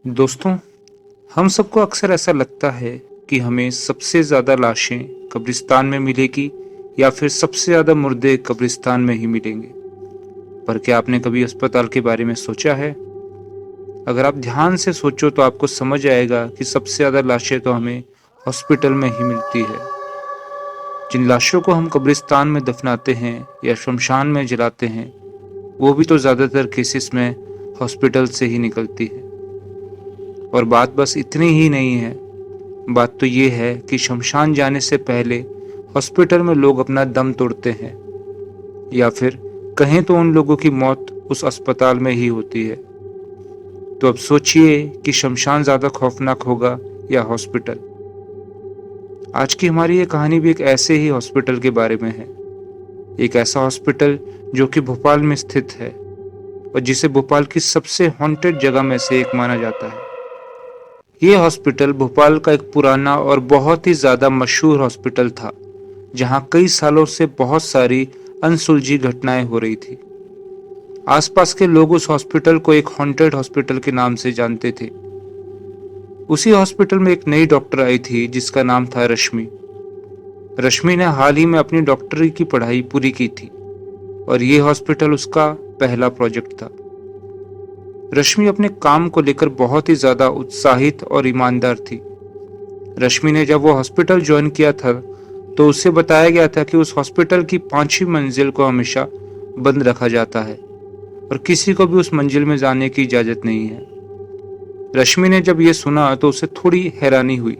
दोस्तों, हम सबको अक्सर ऐसा लगता है कि हमें सबसे ज़्यादा लाशें कब्रिस्तान में मिलेगी या फिर सबसे ज़्यादा मुर्दे कब्रिस्तान में ही मिलेंगे। पर क्या आपने कभी अस्पताल के बारे में सोचा है? अगर आप ध्यान से सोचो तो आपको समझ आएगा कि सबसे ज़्यादा लाशें तो हमें हॉस्पिटल में ही मिलती है। जिन लाशों को हम कब्रिस्तान में दफनाते हैं या शमशान में जलाते हैं, वो भी तो ज़्यादातर केसेस में हॉस्पिटल से ही निकलती है। और बात बस इतनी ही नहीं है, बात तो ये है कि शमशान जाने से पहले हॉस्पिटल में लोग अपना दम तोड़ते हैं, या फिर कहें तो उन लोगों की मौत उस अस्पताल में ही होती है। तो अब सोचिए कि शमशान ज़्यादा खौफनाक होगा या हॉस्पिटल। आज की हमारी ये कहानी भी एक ऐसे ही हॉस्पिटल के बारे में है। एक ऐसा हॉस्पिटल जो कि भोपाल में स्थित है और जिसे भोपाल की सबसे हॉन्टेड जगह में से एक माना जाता है। ये हॉस्पिटल भोपाल का एक पुराना और बहुत ही ज़्यादा मशहूर हॉस्पिटल था, जहाँ कई सालों से बहुत सारी अनसुलझी घटनाएं हो रही थी। आसपास के लोग उस हॉस्पिटल को एक हॉन्टेड हॉस्पिटल के नाम से जानते थे। उसी हॉस्पिटल में एक नई डॉक्टर आई थी जिसका नाम था रश्मि। रश्मि ने हाल ही में अपनी डॉक्टरी की पढ़ाई पूरी की थी और ये हॉस्पिटल उसका पहला प्रोजेक्ट था। रश्मि अपने काम को लेकर बहुत ही ज्यादा उत्साहित और ईमानदार थी। रश्मि ने जब वो हॉस्पिटल ज्वाइन किया था तो उसे बताया गया था कि उस हॉस्पिटल की 5वीं मंजिल को हमेशा बंद रखा जाता है और किसी को भी उस मंजिल में जाने की इजाजत नहीं है। रश्मि ने जब ये सुना तो उसे थोड़ी हैरानी हुई,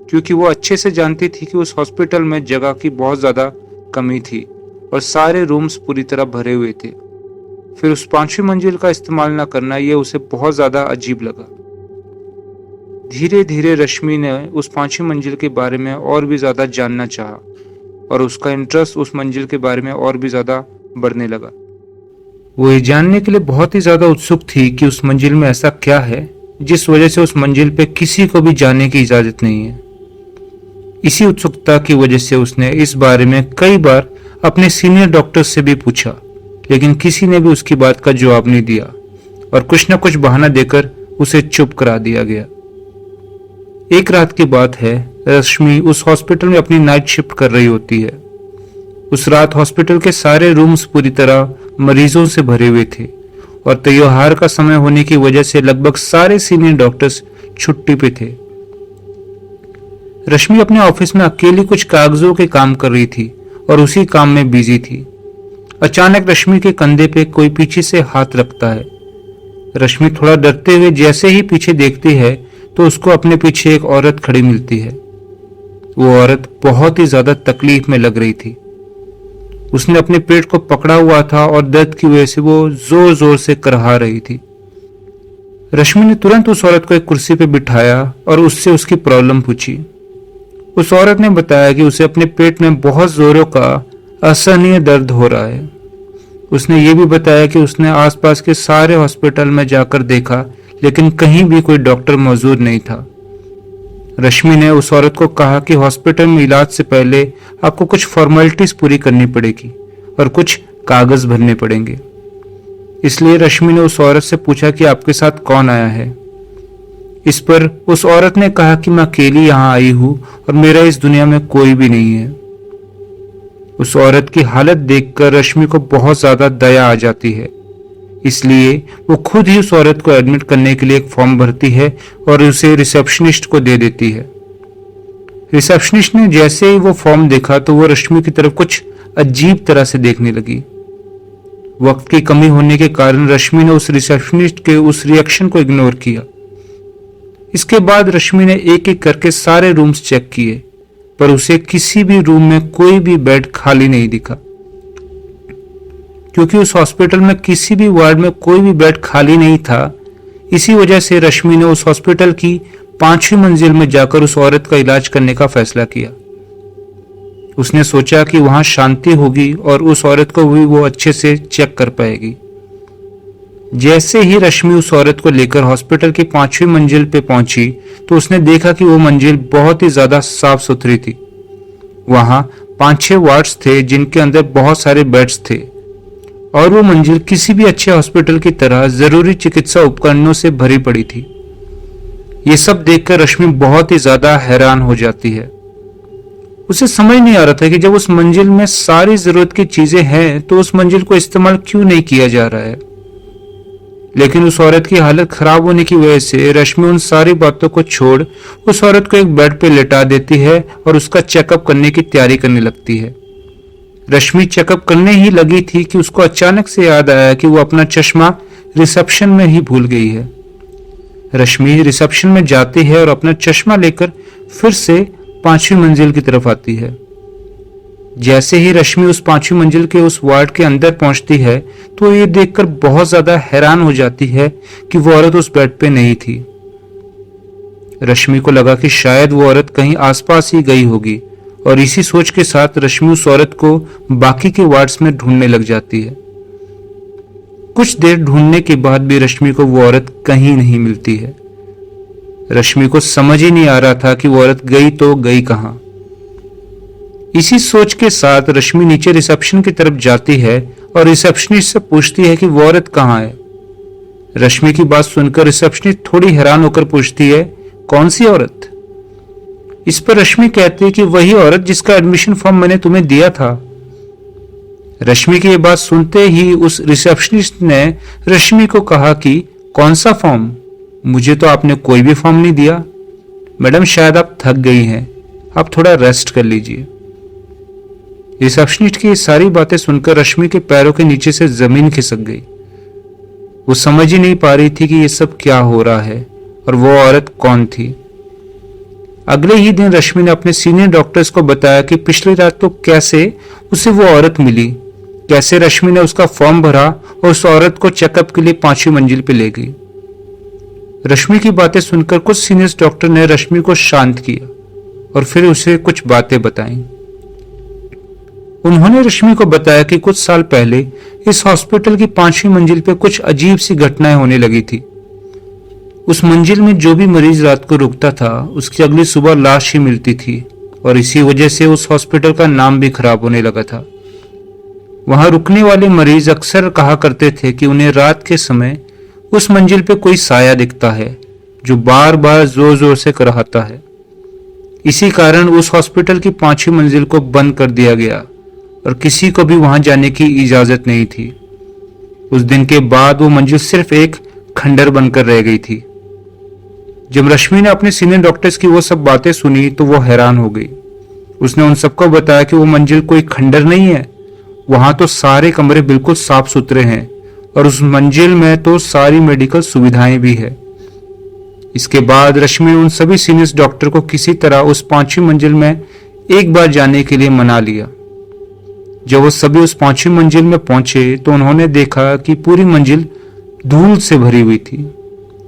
क्योंकि वो अच्छे से जानती थी कि उस हॉस्पिटल में जगह की बहुत ज्यादा कमी थी और सारे रूम्स पूरी तरह भरे हुए थे। फिर उस 5वीं मंजिल का इस्तेमाल न करना ये उसे बहुत ज्यादा अजीब लगा। धीरे धीरे रश्मि ने उस 5वीं मंजिल के बारे में और भी ज्यादा जानना चाहा और उसका इंटरेस्ट उस मंजिल के बारे में और भी ज्यादा बढ़ने लगा। वो ये जानने के लिए बहुत ही ज्यादा उत्सुक थी कि उस मंजिल में ऐसा क्या है जिस वजह से उस मंजिल पे किसी को भी जाने की इजाजत नहीं है। इसी उत्सुकता की वजह से उसने इस बारे में कई बार अपने सीनियर डॉक्टर से भी पूछा, लेकिन किसी ने भी उसकी बात का जवाब नहीं दिया और कुछ न कुछ बहाना देकर उसे चुप करा दिया गया। एक रात की बात है, रश्मि उस हॉस्पिटल में अपनी नाइट शिफ्ट कर रही होती है। उस रात हॉस्पिटल के सारे रूम्स पूरी तरह मरीजों से भरे हुए थे और त्योहार का समय होने की वजह से लगभग सारे सीनियर डॉक्टर्स छुट्टी पे थे। रश्मि अपने ऑफिस में अकेली कुछ कागजों के काम कर रही थी और उसी काम में बिजी थी। अचानक रश्मि के कंधे पे कोई पीछे से हाथ रखता है। रश्मि थोड़ा डरते हुए जैसे ही पीछे देखती है तो उसको अपने पीछे एक औरत खड़ी मिलती है। वो औरत बहुत ही ज्यादा तकलीफ में लग रही थी। उसने अपने पेट को पकड़ा हुआ था और दर्द की वजह से वो जोर जोर से करहा रही थी। रश्मि ने तुरंत उस औरत को एक कुर्सी पे बिठाया और उससे उसकी प्रॉब्लम पूछी। उस औरत ने बताया कि उसे अपने पेट में बहुत जोरों का असहनीय दर्द हो रहा है। उसने ये भी बताया कि उसने आसपास के सारे हॉस्पिटल में जाकर देखा, लेकिन कहीं भी कोई डॉक्टर मौजूद नहीं था। रश्मि ने उस औरत को कहा कि हॉस्पिटल में इलाज से पहले आपको कुछ फॉर्मेलिटीज पूरी करनी पड़ेगी और कुछ कागज भरने पड़ेंगे। इसलिए रश्मि ने उस औरत से पूछा कि आपके साथ कौन आया है। इस पर उस औरत ने कहा कि मैं अकेली यहाँ आई हूँ और मेरा इस दुनिया में कोई भी नहीं है। उस औरत की हालत देखकर रश्मि को बहुत ज्यादा दया आ जाती है, इसलिए वो खुद ही उस औरत को एडमिट करने के लिए एक फॉर्म भरती है और उसे रिसेप्शनिस्ट को दे देती है। रिसेप्शनिस्ट ने जैसे ही वो फॉर्म देखा तो वो रश्मि की तरफ कुछ अजीब तरह से देखने लगी। वक्त की कमी होने के कारण रश्मि ने उस रिसेप्शनिस्ट के उस रिएक्शन को इग्नोर किया। इसके बाद रश्मि ने एक एक करके सारे रूम्स चेक किए, पर उसे किसी भी रूम में कोई भी बेड खाली नहीं दिखा। क्योंकि उस हॉस्पिटल में किसी भी वार्ड में कोई भी बेड खाली नहीं था, इसी वजह से रश्मि ने उस हॉस्पिटल की 5वीं मंजिल में जाकर उस औरत का इलाज करने का फैसला किया। उसने सोचा कि वहां शांति होगी और उस औरत को भी वो अच्छे से चेक कर पाएगी। जैसे ही रश्मि उस औरत को लेकर हॉस्पिटल की 5वीं मंजिल पे पहुंची तो उसने देखा कि वो मंजिल बहुत ही ज्यादा साफ सुथरी थी। वहां 5-6 वार्ड्स थे जिनके अंदर बहुत सारे बेड्स थे और वो मंजिल किसी भी अच्छे हॉस्पिटल की तरह जरूरी चिकित्सा उपकरणों से भरी पड़ी थी। ये सब देखकर रश्मि बहुत ही ज्यादा हैरान हो जाती है। उसे समझ नहीं आ रहा था कि जब उस मंजिल में सारी जरूरत की चीजें हैं तो उस मंजिल को इस्तेमाल क्यों नहीं किया जा रहा है। लेकिन उस औरत की हालत खराब होने की वजह से रश्मि उन सारी बातों को छोड़ उस औरत को एक बेड पे लेटा देती है और उसका चेकअप करने की तैयारी करने लगती है। रश्मि चेकअप करने ही लगी थी कि उसको अचानक से याद आया कि वो अपना चश्मा रिसेप्शन में ही भूल गई है। रश्मि रिसेप्शन में जाती है और अपना चश्मा लेकर फिर से 5वीं मंजिल की तरफ आती है। जैसे ही रश्मि उस 5वीं मंजिल के उस वार्ड के अंदर पहुंचती है तो ये देखकर बहुत ज्यादा हैरान हो जाती है कि वो औरत उस बेड पे नहीं थी। रश्मि को लगा कि शायद वो औरत कहीं आसपास ही गई होगी और इसी सोच के साथ रश्मि उस औरत को बाकी के वार्ड्स में ढूंढने लग जाती है। कुछ देर ढूंढने के बाद भी रश्मि को वो औरत कहीं नहीं मिलती है। रश्मि को समझ ही नहीं आ रहा था कि वो औरत गई तो गई कहां। इसी सोच के साथ रश्मि नीचे रिसेप्शन की तरफ जाती है और रिसेप्शनिस्ट से पूछती है कि वो औरत कहां है। रश्मि की बात सुनकर रिसेप्शनिस्ट थोड़ी हैरान होकर पूछती है, कौन सी औरत? इस पर रश्मि कहती है कि वही औरत जिसका एडमिशन फॉर्म मैंने तुम्हें दिया था। रश्मि की यह बात सुनते ही उस रिसेप्शनिस्ट ने रश्मि को कहा कि कौन सा फॉर्म? मुझे तो आपने कोई भी फॉर्म नहीं दिया। मैडम शायद आप थक गई हैं, आप थोड़ा रेस्ट कर लीजिए। रिसेप्शनिस्ट की ये सारी बातें सुनकर रश्मि के पैरों के नीचे से जमीन खिसक गई। वो समझ ही नहीं पा रही थी कि ये सब क्या हो रहा है और वो औरत कौन थी। अगले ही दिन रश्मि ने अपने सीनियर डॉक्टर्स को बताया कि पिछली रात को कैसे उसे वो औरत मिली, कैसे रश्मि ने उसका फॉर्म भरा और उस औरत को चेकअप के लिए 5वीं मंजिल पे ले गई। रश्मि की बातें सुनकर कुछ सीनियर डॉक्टर ने रश्मि को शांत किया और फिर उसे कुछ बातें बताई। उन्होंने रश्मि को बताया कि कुछ साल पहले इस हॉस्पिटल की 5वीं मंजिल पे कुछ अजीब सी घटनाएं होने लगी थी। उस मंजिल में जो भी मरीज रात को रुकता था उसकी अगली सुबह लाश ही मिलती थी और इसी वजह से उस हॉस्पिटल का नाम भी खराब होने लगा था। वहां रुकने वाले मरीज अक्सर कहा करते थे कि उन्हें रात के समय उस मंजिल पे कोई साया दिखता है जो बार बार जोर जोर से कराहता है। इसी कारण उस हॉस्पिटल की 5वीं मंजिल को बंद कर दिया गया और किसी को भी वहां जाने की इजाजत नहीं थी। उस दिन के बाद वो मंजिल सिर्फ एक खंडर बनकर रह गई थी। जब रश्मि ने अपने सीनियर डॉक्टर्स की वो सब बातें सुनी तो वो हैरान हो गई। उसने उन सबको बताया कि वो मंजिल कोई खंडर नहीं है, वहां तो सारे कमरे बिल्कुल साफ सुथरे हैं और उस मंजिल में तो सारी मेडिकल सुविधाएं भी है। इसके बाद रश्मि ने उन सभी सीनियर डॉक्टर को किसी तरह उस 5वीं मंजिल में एक बार जाने के लिए मना लिया। जब वो सभी उस 5वीं मंजिल में पहुंचे तो उन्होंने देखा कि पूरी मंजिल धूल से भरी हुई थी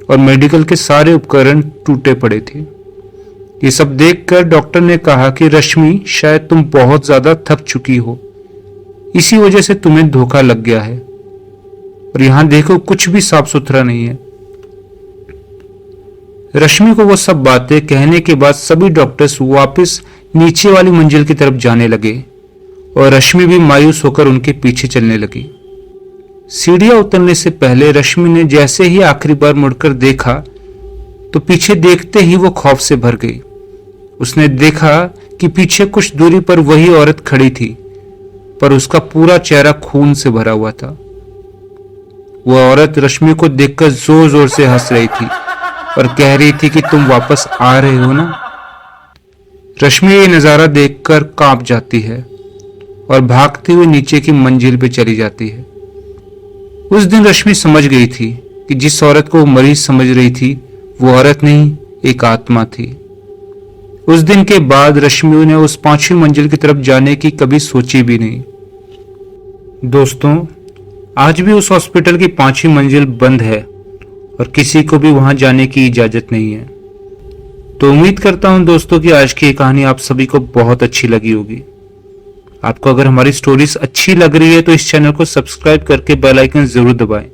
और मेडिकल के सारे उपकरण टूटे पड़े थे। ये सब देखकर डॉक्टर ने कहा कि रश्मि शायद तुम बहुत ज्यादा थक चुकी हो, इसी वजह से तुम्हें धोखा लग गया है और यहां देखो कुछ भी साफ सुथरा नहीं है। रश्मि को वो सब बातें कहने के बाद सभी डॉक्टर्स वापस नीचे वाली मंजिल की तरफ जाने लगे और रश्मि भी मायूस होकर उनके पीछे चलने लगी। सीढ़ियां उतरने से पहले रश्मि ने जैसे ही आखिरी बार मुड़कर देखा तो पीछे देखते ही वो खौफ से भर गई। उसने देखा कि पीछे कुछ दूरी पर वही औरत खड़ी थी, पर उसका पूरा चेहरा खून से भरा हुआ था। वो औरत रश्मि को देखकर जोर जोर से हंस रही थी और कह रही थी कि तुम वापस आ रहे हो ना। रश्मि ये नजारा देखकर कांप जाती है और भागते हुए नीचे की मंजिल पे चली जाती है। उस दिन रश्मि समझ गई थी कि जिस औरत को वो मरीज समझ रही थी वो औरत नहीं, एक आत्मा थी। उस दिन के बाद रश्मि ने उस 5वीं मंजिल की तरफ जाने की कभी सोची भी नहीं। दोस्तों, आज भी उस हॉस्पिटल की 5वीं मंजिल बंद है और किसी को भी वहां जाने की इजाजत नहीं है। तो उम्मीद करता हूं दोस्तों कि आज की कहानी आप सभी को बहुत अच्छी लगी होगी। आपको अगर हमारी स्टोरीज अच्छी लग रही है तो इस चैनल को सब्सक्राइब करके बेल आइकन जरूर दबाएं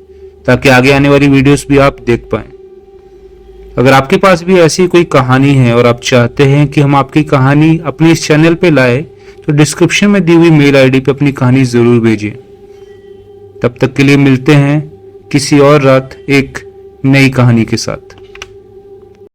ताकि आगे आने वाली वीडियोस भी आप देख पाएं। अगर आपके पास भी ऐसी कोई कहानी है और आप चाहते हैं कि हम आपकी कहानी अपने इस चैनल पे लाए तो डिस्क्रिप्शन में दी हुई मेल आईडी पे अपनी कहानी जरूर भेजें। तब तक के लिए मिलते हैं किसी और रात एक नई कहानी के साथ।